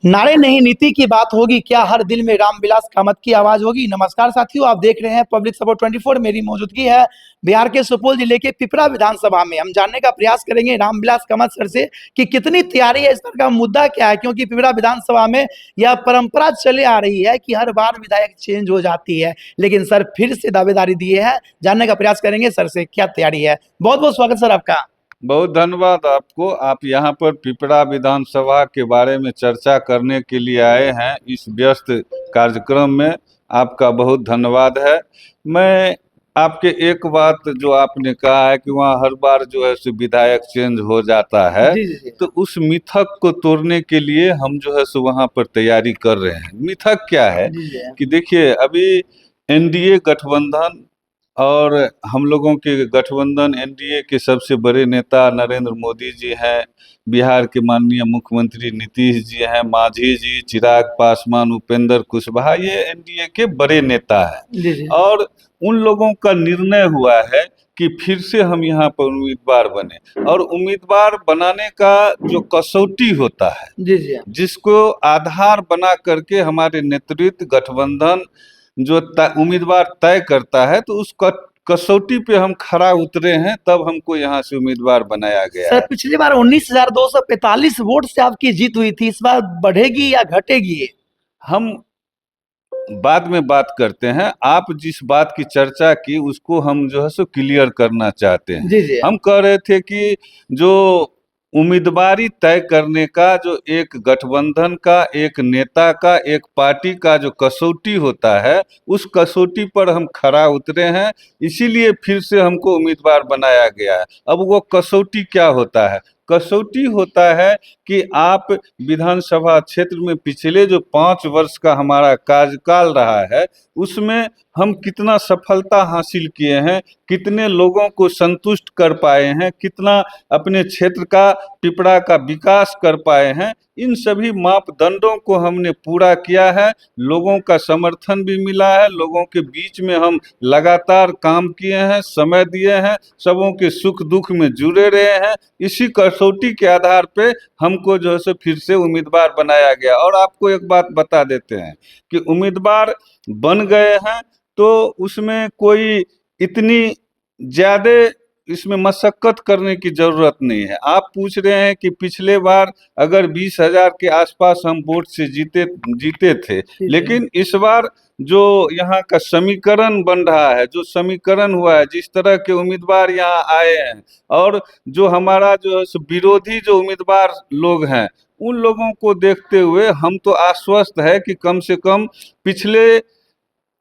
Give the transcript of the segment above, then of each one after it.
नारे नहीं नीति की बात होगी क्या, हर दिल में रामविलास कामत की आवाज होगी। नमस्कार साथियों, आप देख रहे हैं पब्लिक सपोर्ट 24। मेरी मौजूदगी है बिहार के सुपौल जिले के पिपरा विधानसभा में। हम जानने का प्रयास करेंगे रामविलास कामत सर से कि कितनी तैयारी है, इस बार का मुद्दा क्या है, क्योंकि पिपरा विधानसभा में यह परंपरा चले आ रही है कि हर बार विधायक चेंज हो जाती है, लेकिन सर फिर से दावेदारी दिए हैं। जानने का प्रयास करेंगे सर से क्या तैयारी है। बहुत बहुत स्वागत सर आपका। बहुत धन्यवाद आपको। आप यहाँ पर पिपरा विधानसभा के बारे में चर्चा करने के लिए आए हैं इस व्यस्त कार्यक्रम में। आपका बहुत धन्यवाद है। मैं आपके एक बात जो आपने कहा है कि वहाँ हर बार जो है सो विधायक चेंज हो जाता है, जी जी जी। तो उस मिथक को तोड़ने के लिए हम जो है सो वहाँ पर तैयारी कर रहे हैं। मिथक क्या है जी जी। कि देखिए, अभी एनडीए गठबंधन और हम लोगों के गठबंधन एनडीए के सबसे बड़े नेता नरेंद्र मोदी जी हैं, बिहार के माननीय मुख्यमंत्री नीतीश जी हैं, मांझी जी, चिराग पासवान, उपेंद्र कुशवाहा, ये एनडीए के बड़े नेता हैं। जी जी और उन लोगों का निर्णय हुआ है कि फिर से हम यहाँ पर उम्मीदवार बने, और उम्मीदवार बनाने का जो कसौटी होता है, जी जी। जिसको आधार बना करके हमारे नेतृत्व गठबंधन जो उम्मीदवार तय करता है, तो उस कसौटी पे हम खरा उतरे हैं, तब हमको यहाँ से उम्मीदवार बनाया गया सर है। पिछली बार 19,245 वोट से आपकी जीत हुई थी, इस बार बढ़ेगी या घटेगी ये? हम बाद में बात करते हैं। आप जिस बात की चर्चा की उसको हम जो है सो क्लियर करना चाहते हैं। जी जी। हम कह रहे थे कि जो उम्मीदवारी तय करने का जो एक गठबंधन का, एक नेता का, एक पार्टी का जो कसौटी होता है, उस कसौटी पर हम खरा उतरे हैं, इसीलिए फिर से हमको उम्मीदवार बनाया गया है। अब वो कसौटी क्या होता है? कसौटी होता है कि आप विधानसभा क्षेत्र में पिछले जो 5 वर्ष का हमारा कार्यकाल रहा है, उसमें हम कितना सफलता हासिल किए हैं, कितने लोगों को संतुष्ट कर पाए हैं, कितना अपने क्षेत्र का, पिपरा का विकास कर पाए हैं। इन सभी मापदंडों को हमने पूरा किया है। लोगों का समर्थन भी मिला है, लोगों के बीच में हम लगातार काम किए हैं, समय दिए हैं, सबों के सुख दुख में जुड़े रहे हैं। इसी कसौटी के आधार पे हमको जो है सो फिर से उम्मीदवार बनाया गया। और आपको एक बात बता देते हैं कि उम्मीदवार बन गए हैं तो उसमें कोई इतनी ज्यादा इसमें मशक्कत करने की जरूरत नहीं है। आप पूछ रहे हैं कि पिछले बार अगर 20,000 के आसपास हम वोट से जीते जीते थे, लेकिन इस बार जो यहाँ का समीकरण बन रहा है, जो समीकरण हुआ है, जिस तरह के उम्मीदवार यहाँ आए हैं, और जो हमारा जो है सो विरोधी जो उम्मीदवार लोग हैं, उन लोगों को देखते हुए हम तो आश्वस्त है कि कम से कम पिछले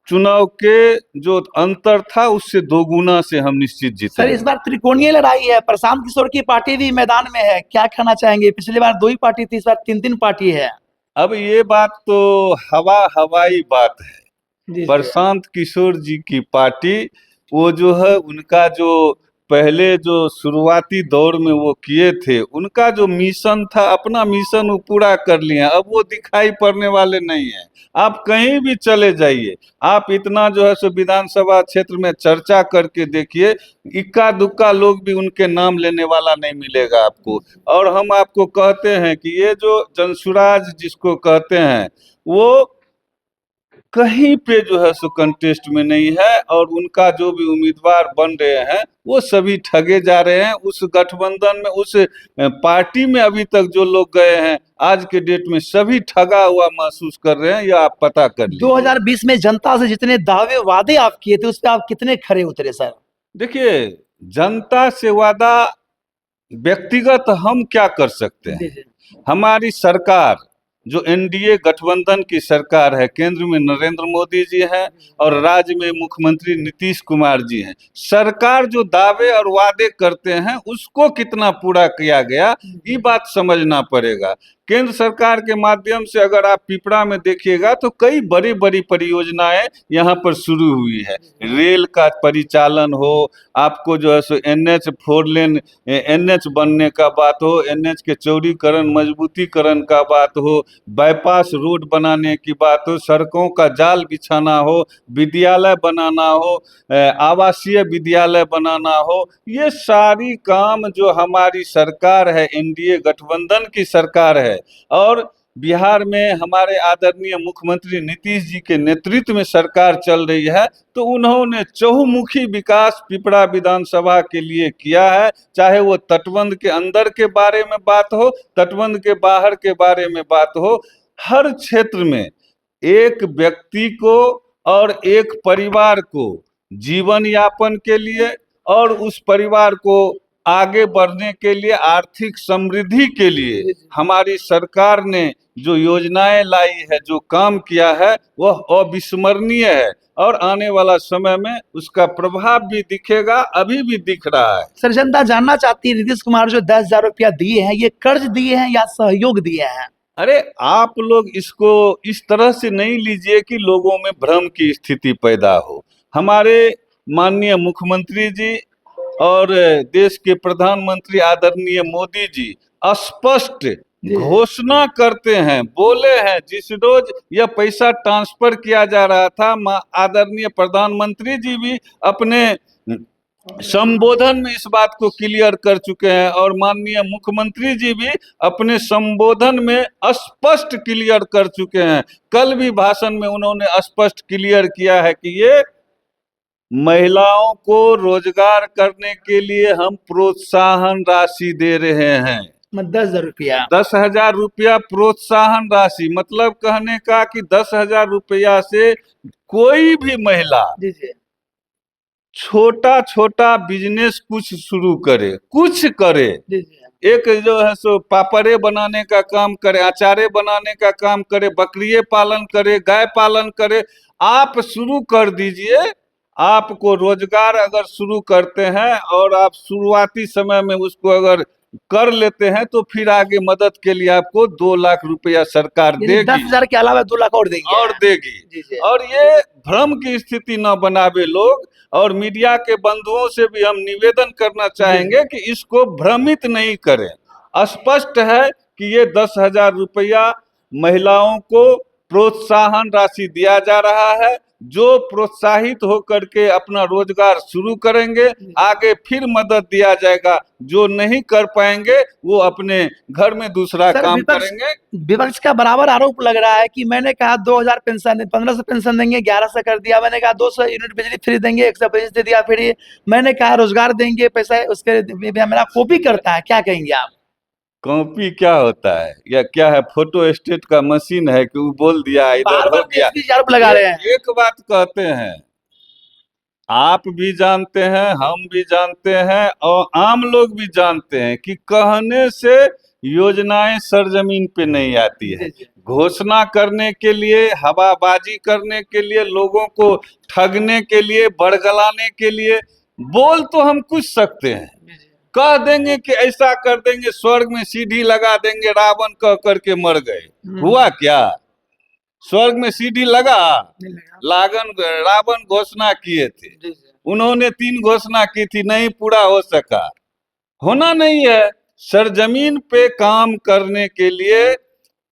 चुनाव के जो अंतर था उससे दोगुना से हम निश्चित जीते सर इस हैं। बार त्रिकोणीय लड़ाई है, प्रशांत किशोर की पार्टी भी मैदान में है, क्या कहना चाहेंगे? पिछली बार 2 ही पार्टी थी, इस बार 3-3 पार्टी है। अब ये बात तो हवाई बात है। जी जी। प्रशांत किशोर जी की पार्टी, वो जो है उनका जो पहले जो शुरुआती दौर में वो किए थे, उनका जो मिशन था, अपना मिशन वो पूरा कर लिए हैं। अब वो दिखाई पड़ने वाले नहीं हैं। आप कहीं भी चले जाइए, आप इतना जो है सो विधानसभा क्षेत्र में चर्चा करके देखिए, इक्का दुक्का लोग भी उनके नाम लेने वाला नहीं मिलेगा आपको। और हम आपको कहते हैं कि ये जो जनसुराज जिसको कहते हैं, वो कहीं पे जो है सो कंटेस्ट में नहीं है, और उनका जो भी उम्मीदवार बन रहे हैं वो सभी ठगे जा रहे हैं। उस गठबंधन में, उस पार्टी में अभी तक जो लोग गए हैं, आज के डेट में सभी ठगा हुआ महसूस कर रहे हैं, या आप पता कर लीजिए। 2020 में जनता से जितने दावे वादे आप किए थे, उस पे आप कितने खरे उतरे सर? देखिए, जनता से वादा व्यक्तिगत हम क्या कर सकते जी हैं? जी। हमारी सरकार जो एनडीए गठबंधन की सरकार है, केंद्र में नरेंद्र मोदी जी हैं और राज्य में मुख्यमंत्री नीतीश कुमार जी हैं। सरकार जो दावे और वादे करते हैं उसको कितना पूरा किया गया, ये बात समझना पड़ेगा। केंद्र सरकार के माध्यम से अगर आप पिपरा में देखिएगा तो कई बड़ी बड़ी परियोजनाएं यहाँ पर शुरू हुई है। रेल का परिचालन हो, आपको जो है सो एनएच 4 लेन एनएच बनने का बात हो, एनएच के चौड़ीकरण मजबूतीकरण का बात हो, बाईपास रोड बनाने की बात हो, सड़कों का जाल बिछाना हो, विद्यालय बनाना हो, आवासीय विद्यालय बनाना हो, ये सारी काम जो हमारी सरकार है, एनडीए गठबंधन की सरकार है। और बिहार में हमारे आदरणीय मुख्यमंत्री नीतीश जी के नेतृत्व में सरकार चल रही है, तो उन्होंने चहुमुखी विकास पिपरा विधानसभा के लिए किया है। चाहे वो तटबंध के अंदर के बारे में बात हो, तटबंध के बाहर के बारे में बात हो, हर क्षेत्र में एक व्यक्ति को और एक परिवार को जीवन यापन के लिए और उस परिवार को आगे बढ़ने के लिए, आर्थिक समृद्धि के लिए हमारी सरकार ने जो योजनाएं लाई है, जो काम किया है, वह अविस्मरणीय है और आने वाला समय में उसका प्रभाव भी दिखेगा, अभी भी दिख रहा है। सर, जनता जानना चाहती है नीतीश कुमार जो 10,000 रुपया दिए हैं, ये कर्ज दिए हैं या सहयोग दिए हैं? अरे आप लोग इसको इस तरह से नहीं लीजिए कि लोगों में भ्रम की स्थिति पैदा हो। हमारे माननीय मुख्यमंत्री जी और देश के प्रधानमंत्री आदरणीय मोदी जी स्पष्ट घोषणा करते हैं, बोले हैं। जिस रोज यह पैसा ट्रांसफर किया जा रहा था, आदरणीय प्रधानमंत्री जी भी अपने संबोधन में इस बात को क्लियर कर चुके हैं और माननीय मुख्यमंत्री जी भी अपने संबोधन में स्पष्ट क्लियर कर चुके हैं। कल भी भाषण में उन्होंने स्पष्ट क्लियर किया है कि ये महिलाओं को रोजगार करने के लिए हम प्रोत्साहन राशि दे रहे हैं। 10,000 रुपया, 10,000 रुपया प्रोत्साहन राशि, मतलब कहने का कि 10,000 रुपया से कोई भी महिला जी जी छोटा छोटा बिजनेस कुछ शुरू करे, कुछ करे। जी जी, एक जो है सो पापड़े बनाने का काम करे, अचारे बनाने का काम करे, बकरिए पालन करे, गाय पालन करे, आप शुरू कर दीजिए। आपको रोजगार अगर शुरू करते हैं और आप शुरुआती समय में उसको अगर कर लेते हैं तो फिर आगे मदद के लिए आपको 2 लाख रुपया सरकार यानी देगी 10,000 के अलावा 2 लाख और देंगे? और देगी। जी जी, और ये भ्रम की स्थिति न बनावे लोग, और मीडिया के बंधुओं से भी हम निवेदन करना चाहेंगे कि इसको भ्रमित नहीं करें। स्पष्ट है कि ये 10,000 रुपया महिलाओं को प्रोत्साहन राशि दिया जा रहा है। जो प्रोत्साहित होकर के अपना रोजगार शुरू करेंगे, आगे फिर मदद दिया जाएगा। जो नहीं कर पाएंगे वो अपने घर में दूसरा सर, काम करेंगे। विपक्ष का बराबर आरोप लग रहा है कि मैंने कहा 2,000 पेंशन, 1,500 पेंशन देंगे, 1,100 कर दिया। मैंने कहा 200 यूनिट बिजली फ्री देंगे, 125 दे दिया। फिर ये मैंने कहा रोजगार देंगे, पैसा उसके मेरा कॉपी करता है। क्या कहेंगे आप? कॉपी क्या होता है या क्या है? फोटो स्टेट का मशीन है कि वो बोल दिया इधर हो गया? आरोप लगा रहे हैं। एक बात कहते हैं, आप भी जानते हैं, हम भी जानते हैं और आम लोग भी जानते हैं कि कहने से योजनाएं सरजमीन पे नहीं आती है। घोषणा करने के लिए, हवाबाजी करने के लिए, लोगों को ठगने के लिए, बड़गलाने के लिए बोल तो हम कुछ सकते हैं। कह देंगे कि ऐसा कर देंगे, स्वर्ग में सीढ़ी लगा देंगे, रावण कह करके मर गए। हुआ क्या? स्वर्ग में सीढ़ी लगा? रावण घोषणा किए थे, उन्होंने 3 घोषणा की थी, नहीं पूरा हो सका। होना नहीं है। सरजमीन पे काम करने के लिए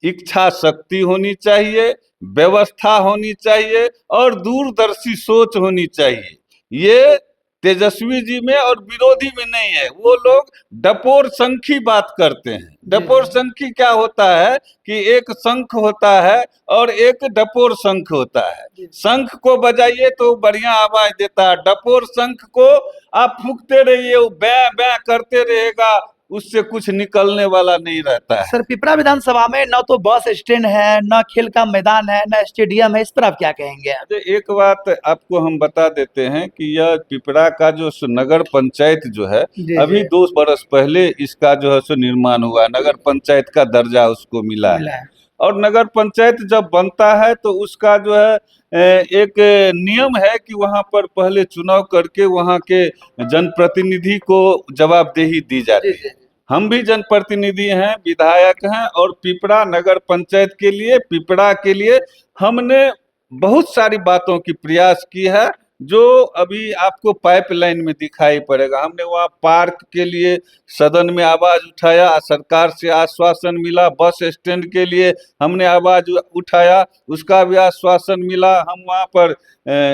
इच्छा शक्ति होनी चाहिए, व्यवस्था होनी चाहिए और दूरदर्शी सोच होनी चाहिए। ये तेजस्वी जी में और विरोधी में नहीं है। वो लोग डपोर शंखी बात करते हैं। डपोर शंखी क्या होता है कि एक शंख होता है और एक डपोर शंख होता है। शंख को बजाइए तो बढ़िया आवाज देता है, डपोर शंख को आप फूंकते रहिए, वो बै बै करते रहेगा, उससे कुछ निकलने वाला नहीं रहता है। सर, पिपरा विधानसभा में न तो बस स्टैंड है, न खेल का मैदान है, न स्टेडियम है, इस पर आप क्या कहेंगे? एक बात आपको हम बता देते हैं कि यह पिपरा का जो नगर पंचायत जो है, अभी 2 बरस पहले इसका जो है सो निर्माण हुआ, नगर पंचायत का दर्जा उसको मिला है। और नगर पंचायत जब बनता है तो उसका जो है एक नियम है कि वहां पर पहले चुनाव करके वहां के जनप्रतिनिधि को जवाबदेही दी जाती है। हम भी जनप्रतिनिधि हैं, विधायक हैं, और पिपरा नगर पंचायत के लिए, पिपरा के लिए हमने बहुत सारी बातों की प्रयास की है, जो अभी आपको पाइपलाइन में दिखाई पड़ेगा। हमने वहाँ पार्क के लिए सदन में आवाज उठाया, सरकार से आश्वासन मिला। बस स्टैंड के लिए हमने आवाज उठाया, उसका भी आश्वासन मिला। हम वहाँ पर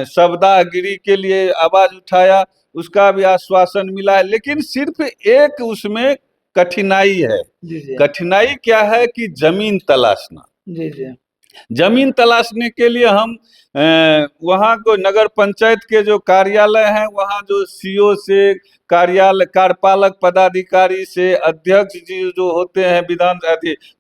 शवदाहगिरी के लिए आवाज उठाया, उसका भी आश्वासन मिला है। लेकिन सिर्फ एक उसमें कठिनाई है। जी जी कठिनाई क्या है कि जमीन तलाशना। जी जी जमीन तलाशने के लिए हम वहाँ को नगर पंचायत के जो कार्यालय हैं, वहाँ जो सीओ से, कार्यालय कार्यपालक पदाधिकारी से, अध्यक्ष जी जो होते हैं विधान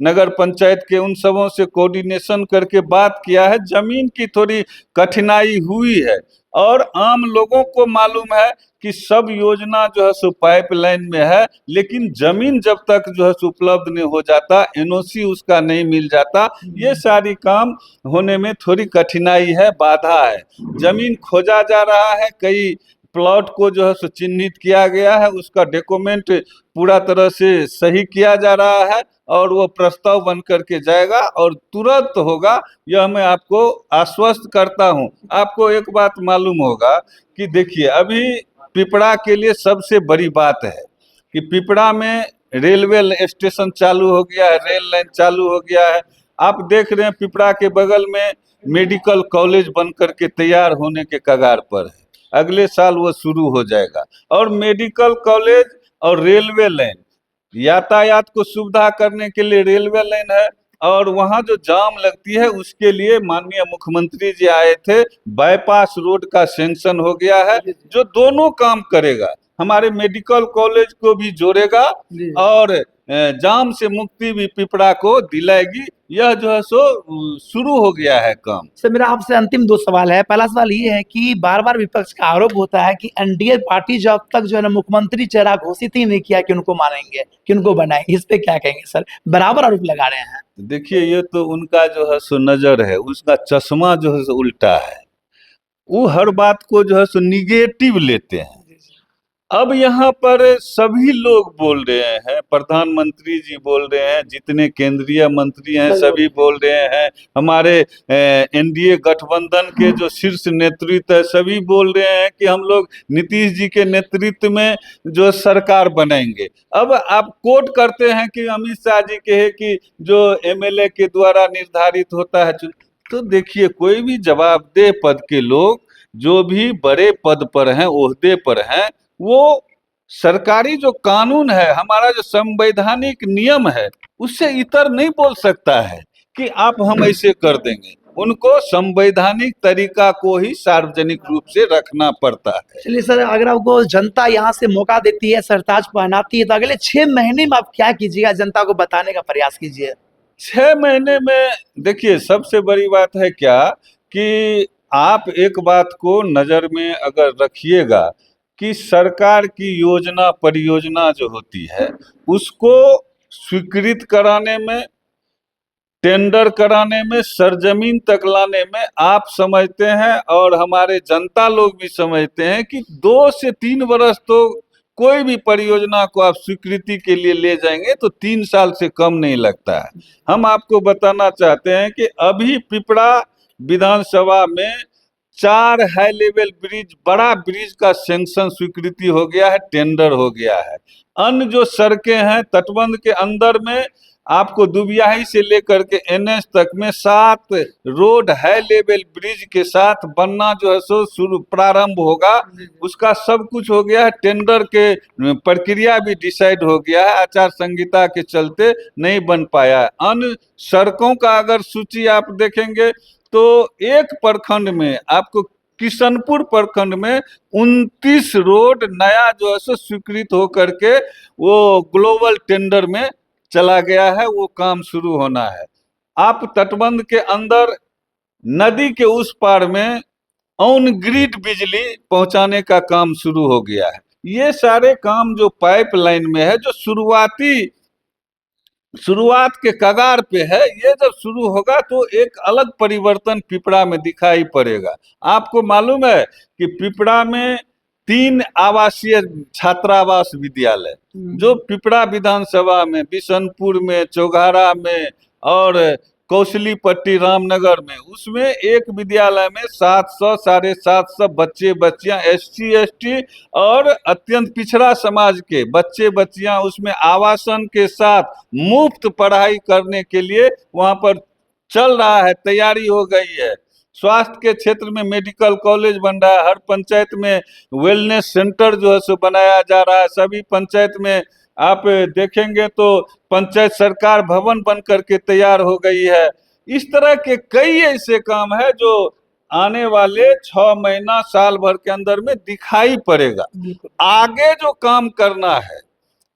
नगर पंचायत के, उन सबों से कोऑर्डिनेशन करके बात किया है। जमीन की थोड़ी कठिनाई हुई है और आम लोगों को मालूम है कि सब योजना जो है सो पाइपलाइन में है, लेकिन जमीन जब तक जो है सो उपलब्ध नहीं हो जाता, एनओसी उसका नहीं मिल जाता, ये सारी काम होने में थोड़ी कठिनाई है, बाधा है। जमीन खोजा जा रहा है, कई प्लॉट को जो है सो चिन्हित किया गया है, उसका डॉक्यूमेंट पूरा तरह से सही किया जा रहा है और वो प्रस्ताव बन करके जाएगा और तुरंत होगा, यह मैं आपको आश्वस्त करता हूं। आपको एक बात मालूम होगा कि देखिए, अभी पिपरा के लिए सबसे बड़ी बात है कि पिपरा में रेलवे स्टेशन चालू हो गया है, रेल लाइन चालू हो गया है। आप देख रहे हैं पिपरा के बगल में मेडिकल कॉलेज बन करके तैयार होने के कगार पर है, अगले साल वो शुरू हो जाएगा। और मेडिकल कॉलेज और रेलवे लाइन, यातायात को सुविधा करने के लिए रेलवे लाइन है, और वहाँ जो जाम लगती है उसके लिए माननीय मुख्यमंत्री जी आए थे, बाईपास रोड का सैंक्शन हो गया है, जो दोनों काम करेगा, हमारे मेडिकल कॉलेज को भी जोड़ेगा और जाम से मुक्ति भी पिपरा को दिलाएगी। यह जो है सो शुरू हो गया है काम। सर, मेरा आपसे अंतिम दो सवाल है। पहला सवाल ये है कि बार बार विपक्ष का आरोप होता है कि एनडीए पार्टी जो अब तक जो है ना मुख्यमंत्री चेहरा घोषित ही नहीं किया कि उनको मानेंगे, कि उनको बनाएंगे। इस पे क्या कहेंगे सर? बराबर आरोप लगा रहे हैं। देखिए, ये तो उनका जो है सो नजर है, उसका चश्मा जो है सो उल्टा है, वो हर बात को जो है सो निगेटिव लेते हैं। अब यहाँ पर सभी लोग बोल रहे हैं, प्रधानमंत्री जी बोल रहे हैं, जितने केंद्रीय मंत्री हैं सभी बोल रहे हैं, हमारे एनडीए गठबंधन के जो शीर्ष नेतृत्व है सभी बोल रहे हैं कि हम लोग नीतीश जी के नेतृत्व में जो सरकार बनाएंगे। अब आप कोट करते हैं कि अमित शाह जी कहे कि जो एमएलए के द्वारा निर्धारित होता है। तो देखिए, कोई भी जवाबदेह पद के लोग जो भी बड़े पद पर हैं, ओहदे पर हैं, वो सरकारी जो कानून है, हमारा जो संवैधानिक नियम है, उससे इतर नहीं बोल सकता है कि आप हम ऐसे कर देंगे। उनको संवैधानिक तरीका को ही सार्वजनिक रूप से रखना पड़ता है। चलिए सर, अगर आपको जनता यहाँ से मौका देती है, सरताज पहनाती है, तो अगले 6 महीने में आप क्या कीजिएगा? जनता को बताने का प्रयास कीजिए। 6 महीने में देखिए, सबसे बड़ी बात है क्या कि आप एक बात को नजर में अगर रखिएगा कि सरकार की योजना परियोजना जो होती है उसको स्वीकृत कराने में, टेंडर कराने में, सरजमीन तक लाने में आप समझते हैं और हमारे जनता लोग भी समझते हैं कि 2 से 3 वर्ष तो कोई भी परियोजना को आप स्वीकृति के लिए ले जाएंगे तो 3 साल से कम नहीं लगता है। हम आपको बताना चाहते हैं कि अभी पिपरा विधानसभा में 4 हाई लेवल ब्रिज, बड़ा ब्रिज का सैंक्शन स्वीकृति हो गया है, टेंडर हो गया है। अन्य जो सड़कें हैं तटबंध के अंदर में, आपको दुबियाही से लेकर के एनएच तक में 7 रोड हाई लेवल ब्रिज के साथ बनना जो है सो शुरू प्रारंभ होगा। उसका सब कुछ हो गया है, टेंडर के प्रक्रिया भी डिसाइड हो गया है, आचार संहिता के चलते नहीं बन पाया है। अन्य सड़कों का अगर सूची आप देखेंगे तो एक प्रखंड में आपको, किशनपुर प्रखंड में 29 रोड नया जो है सो स्वीकृत होकर के वो ग्लोबल टेंडर में चला गया है, वो काम शुरू होना है। आप तटबंध के अंदर नदी के उस पार में ऑन ग्रिड बिजली पहुंचाने का काम शुरू हो गया है। ये सारे काम जो पाइपलाइन में है, जो शुरुआत के कगार पे है, ये जब शुरू होगा तो एक अलग परिवर्तन पिपरा में दिखाई पड़ेगा। आपको मालूम है कि पिपरा में 3 आवासीय छात्रावास विद्यालय जो पिपरा विधानसभा में, बिशनपुर में, चौघारा में और कौशलीपट्टी रामनगर में, उसमें एक विद्यालय में 700 750 बच्चे बच्चियां एससी एसटी और अत्यंत पिछड़ा समाज के बच्चे बच्चियां उसमें आवासन के साथ मुफ्त पढ़ाई करने के लिए वहां पर चल रहा है, तैयारी हो गई है। स्वास्थ्य के क्षेत्र में मेडिकल कॉलेज बन रहा है, हर पंचायत में वेलनेस सेंटर जो है सो बनाया जा रहा है, सभी पंचायत में आप देखेंगे तो पंचायत सरकार भवन बन करके तैयार हो गई है। इस तरह के कई ऐसे काम है जो आने वाले 6 महीना साल भर के अंदर में दिखाई पड़ेगा। बिल्कुल आगे जो काम करना है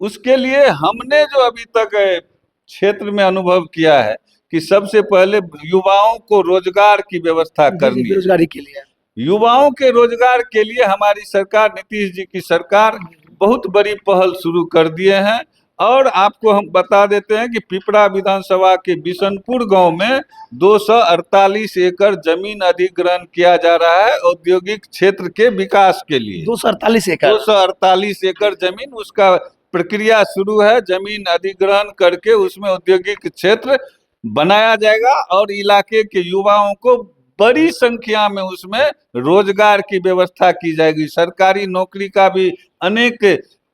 उसके लिए हमने जो अभी तक क्षेत्र में अनुभव किया है कि सबसे पहले युवाओं को रोजगार की व्यवस्था जी करनी है। बेरोजगारी के लिए। युवाओं के रोजगार के लिए हमारी सरकार, नीतीश जी की सरकार बहुत बड़ी पहल शुरू कर दिए हैं। और आपको हम बता देते हैं कि पिपरा विधानसभा के बिशनपुर गांव में 248 एकड़ जमीन अधिग्रहण किया जा रहा है औद्योगिक क्षेत्र के विकास के लिए। 248 एकड़ 248 एकड़ जमीन, उसका प्रक्रिया शुरू है। जमीन अधिग्रहण करके उसमें औद्योगिक क्षेत्र बनाया जाएगा और इलाके के युवाओं को बड़ी संख्या में उसमें रोजगार की व्यवस्था की जाएगी। सरकारी नौकरी का भी अनेक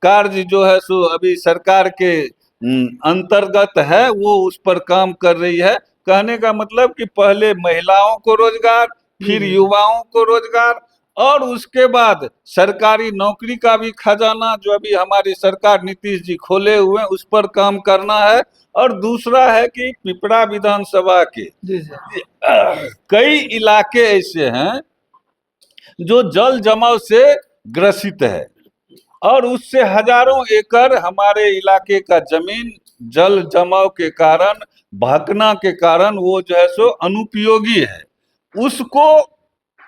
कार्य जो है सो अभी सरकार के अंतर्गत है, वो उस पर काम कर रही है। कहने का मतलब कि पहले महिलाओं को रोजगार, फिर युवाओं को रोजगार, और उसके बाद सरकारी नौकरी का भी खजाना जो अभी हमारी सरकार नीतीश जी खोले हुए हैं उस पर काम करना है। और दूसरा है कि पिपरा विधानसभा के कई इलाके ऐसे हैं जो जल जमाव से ग्रसित है और उससे हजारों एकड़ हमारे इलाके का जमीन जल जमाव के कारण, भकना के कारण वो जो है सो अनुपयोगी है। उसको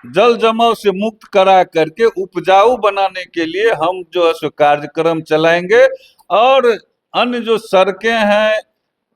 जल जमाव से मुक्त करा करके उपजाऊ बनाने के लिए हम जो है सो कार्यक्रम चलाएंगे। और अन्य जो सड़कें हैं,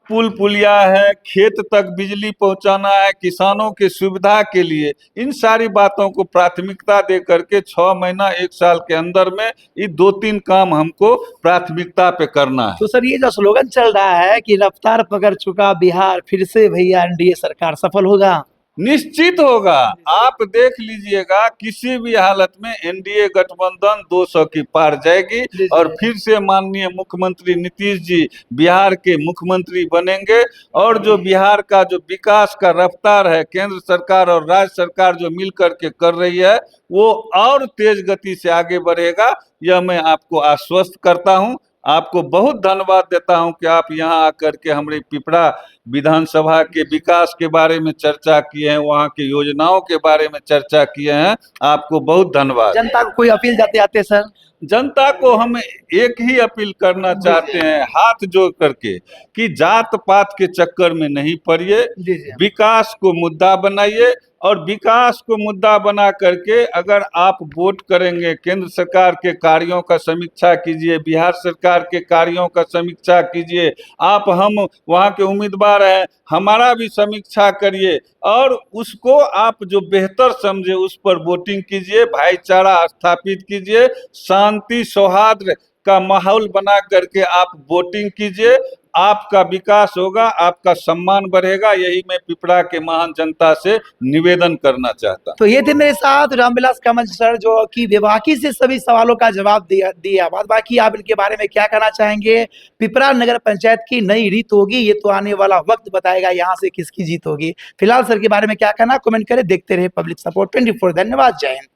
पुल पुलिया है, खेत तक बिजली पहुंचाना है, किसानों की सुविधा के लिए, इन सारी बातों को प्राथमिकता दे करके 6 महीना 1 साल के अंदर में ये 2-3 काम हमको प्राथमिकता पे करना है। तो सर ये जो स्लोगन चल रहा है कि रफ्तार पकड़ चुका बिहार, फिर से भैया एनडीए सरकार सफल होगा, निश्चित होगा। आप देख लीजिएगा किसी भी हालत में एनडीए गठबंधन 200 की पार जाएगी और फिर से माननीय मुख्यमंत्री नीतीश जी बिहार के मुख्यमंत्री बनेंगे। और जो बिहार का जो विकास का रफ्तार है, केंद्र सरकार और राज्य सरकार जो मिल करके कर रही है, वो और तेज गति से आगे बढ़ेगा। यह मैं आपको आश्वस्त करता हूं। आपको बहुत धन्यवाद देता हूं कि आप यहां आकर के हमारे पिपरा विधानसभा के विकास के बारे में चर्चा किए हैं, वहां की योजनाओं के बारे में चर्चा किए हैं। आपको बहुत धन्यवाद। जनता को कोई अपील जाते आते सर? जनता को हम एक ही अपील करना चाहते हैं हाथ जोड़ करके कि जात पात के चक्कर में नहीं पड़िए, विकास को मुद्दा बनाइए। और विकास को मुद्दा बना करके अगर आप वोट करेंगे, केंद्र सरकार के कार्यों का समीक्षा कीजिए, बिहार सरकार के कार्यों का समीक्षा कीजिए। आप हम वहाँ के उम्मीदवार हैं, हमारा भी समीक्षा करिए और उसको आप जो बेहतर समझे उस पर वोटिंग कीजिए, भाईचारा स्थापित कीजिए, शांति सौहार्द का माहौल बना करके आप वोटिंग कीजिए। आपका विकास होगा, आपका सम्मान बढ़ेगा। यही मैं पिपरा के महान जनता से निवेदन करना चाहता हूं। तो ये थे मेरे साथ रामविलास कामत सर, जो कि बेबाकी से सभी सवालों का जवाब दिया। बाद बाकी आप इनके बारे में क्या कहना चाहेंगे? पिपरा नगर पंचायत की नई रीत होगी, ये तो आने वाला वक्त बताएगा यहाँ से किसकी जीत होगी। फिलहाल सर के बारे में क्या कहना, कमेंट करें। देखते रहे पब्लिक सपोर्ट 24। धन्यवाद, जय हिंद।